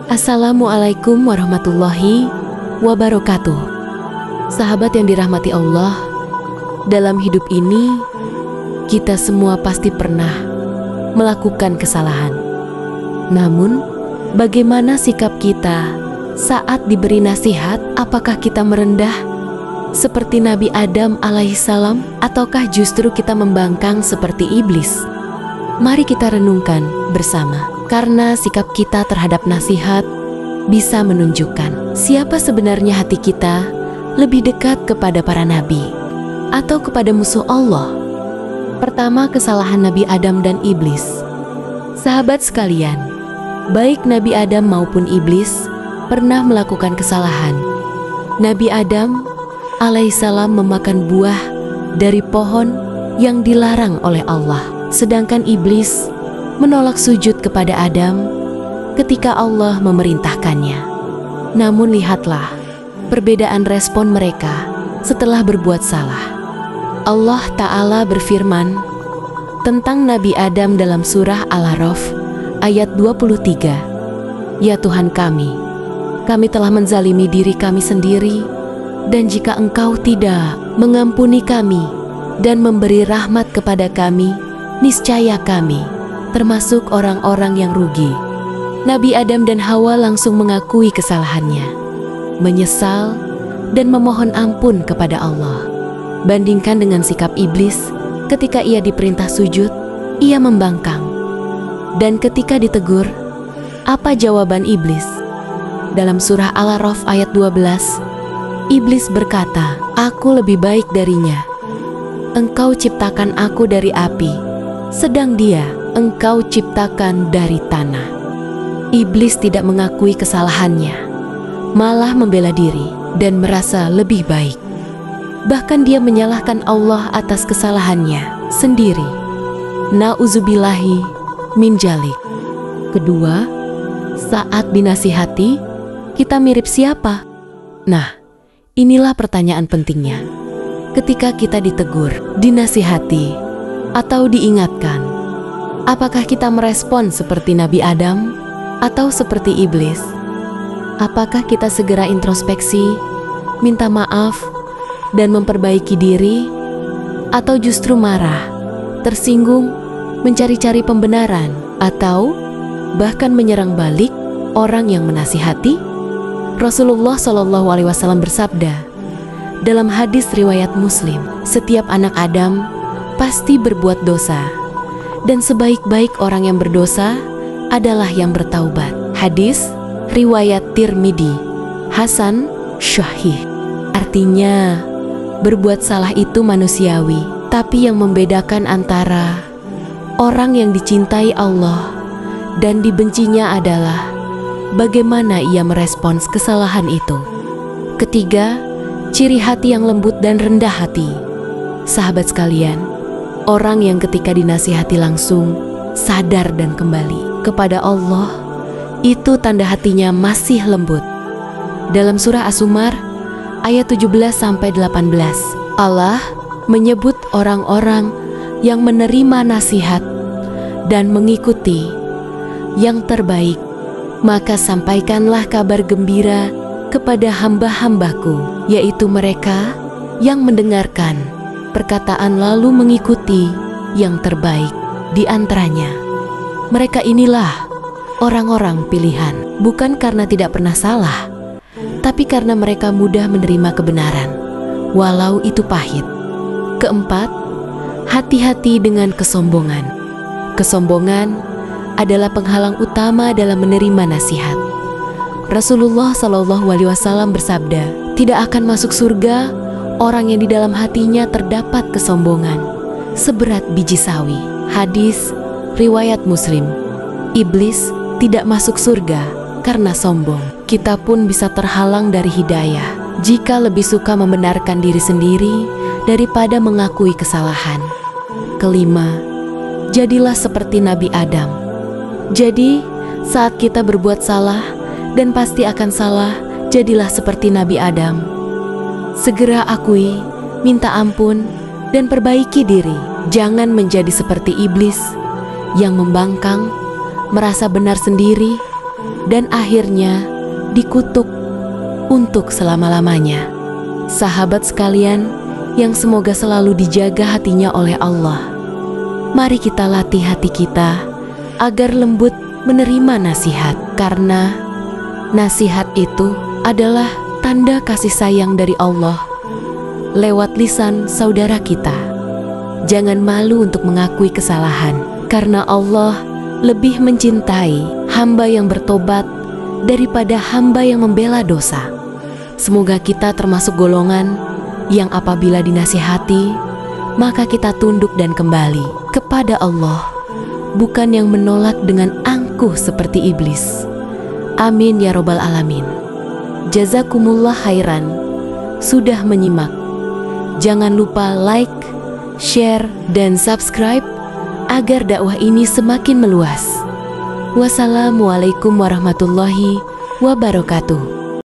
Assalamualaikum warahmatullahi wabarakatuh. Sahabat yang dirahmati Allah, dalam hidup ini kita semua pasti pernah melakukan kesalahan. Namun, bagaimana sikap kita saat diberi nasihat? Apakah kita merendah seperti Nabi Adam alaihissalam, ataukah justru kita membangkang seperti iblis? Mari kita renungkan bersama. Karena sikap kita terhadap nasihat bisa menunjukkan siapa sebenarnya hati kita, lebih dekat kepada para nabi atau kepada musuh Allah. Pertama, kesalahan Nabi Adam dan iblis. Sahabat sekalian, baik Nabi Adam maupun iblis pernah melakukan kesalahan. Nabi Adam alaihissalam memakan buah dari pohon yang dilarang oleh Allah, sedangkan iblis menolak sujud kepada Adam ketika Allah memerintahkannya. Namun lihatlah perbedaan respon mereka setelah berbuat salah. Allah Ta'ala berfirman tentang Nabi Adam dalam surah Al-A'raf ayat 23. Ya Tuhan kami telah menzalimi diri kami sendiri, dan jika Engkau tidak mengampuni kami dan memberi rahmat kepada kami, niscaya kami termasuk orang-orang yang rugi. Nabi Adam dan Hawa langsung mengakui kesalahannya, menyesal, dan memohon ampun kepada Allah. Bandingkan dengan sikap iblis, ketika ia diperintah sujud, ia membangkang. Dan ketika ditegur, apa jawaban iblis? Dalam surah Al-A'raf ayat 12, iblis berkata, "Aku lebih baik darinya. Engkau ciptakan aku dari api, sedang dia Engkau ciptakan dari tanah." Iblis tidak mengakui kesalahannya, malah membela diri dan merasa lebih baik. Bahkan dia menyalahkan Allah atas kesalahannya sendiri. Na'udzubillahi min dzalik. Kedua, saat dinasihati, kita mirip siapa? Nah, inilah pertanyaan pentingnya. Ketika kita ditegur, dinasihati, atau diingatkan, apakah kita merespon seperti Nabi Adam atau seperti iblis? Apakah kita segera introspeksi, minta maaf, dan memperbaiki diri? Atau justru marah, tersinggung, mencari-cari pembenaran, atau bahkan menyerang balik orang yang menasihati? Rasulullah SAW bersabda dalam hadis riwayat Muslim, setiap anak Adam pasti berbuat dosa, dan sebaik-baik orang yang berdosa adalah yang bertaubat. Hadis riwayat Tirmidzi, Hasan Syahih. Artinya, berbuat salah itu manusiawi, tapi yang membedakan antara orang yang dicintai Allah dan dibencinya adalah bagaimana ia merespons kesalahan itu. Ketiga, ciri hati yang lembut dan rendah hati. Sahabat sekalian, orang yang ketika dinasihati langsung sadar dan kembali kepada Allah, itu tanda hatinya masih lembut. Dalam surah As-Zumar ayat 17-18, Allah menyebut orang-orang yang menerima nasihat dan mengikuti yang terbaik. Maka sampaikanlah kabar gembira kepada hamba-hambaku, yaitu mereka yang mendengarkan perkataan lalu mengikuti yang terbaik di antaranya. Mereka inilah orang-orang pilihan, bukan karena tidak pernah salah, tapi karena mereka mudah menerima kebenaran, walau itu pahit. Keempat, hati-hati dengan kesombongan. Kesombongan adalah penghalang utama dalam menerima nasihat. Rasulullah SAW bersabda, tidak akan masuk surga orang yang di dalam hatinya terdapat kesombongan seberat biji sawi. Hadis riwayat Muslim. Iblis tidak masuk surga karena sombong. Kita pun bisa terhalang dari hidayah jika lebih suka membenarkan diri sendiri daripada mengakui kesalahan. Kelima, jadilah seperti Nabi Adam. Jadi, saat kita berbuat salah dan pasti akan salah, jadilah seperti Nabi Adam. Segera akui, minta ampun, dan perbaiki diri. Jangan menjadi seperti iblis yang membangkang, merasa benar sendiri, dan akhirnya dikutuk untuk selama-lamanya. Sahabat sekalian yang semoga selalu dijaga hatinya oleh Allah, mari kita latih hati kita agar lembut menerima nasihat, karena nasihat itu adalah tanda kasih sayang dari Allah lewat lisan saudara kita. Jangan malu untuk mengakui kesalahan, karena Allah lebih mencintai hamba yang bertobat daripada hamba yang membela dosa. Semoga kita termasuk golongan yang apabila dinasihati, maka kita tunduk dan kembali kepada Allah, bukan yang menolak dengan angkuh seperti iblis. Amin ya robbal alamin. Jazakumullah khairan sudah menyimak. Jangan lupa like, share, dan subscribe agar dakwah ini semakin meluas. Wassalamualaikum warahmatullahi wabarakatuh.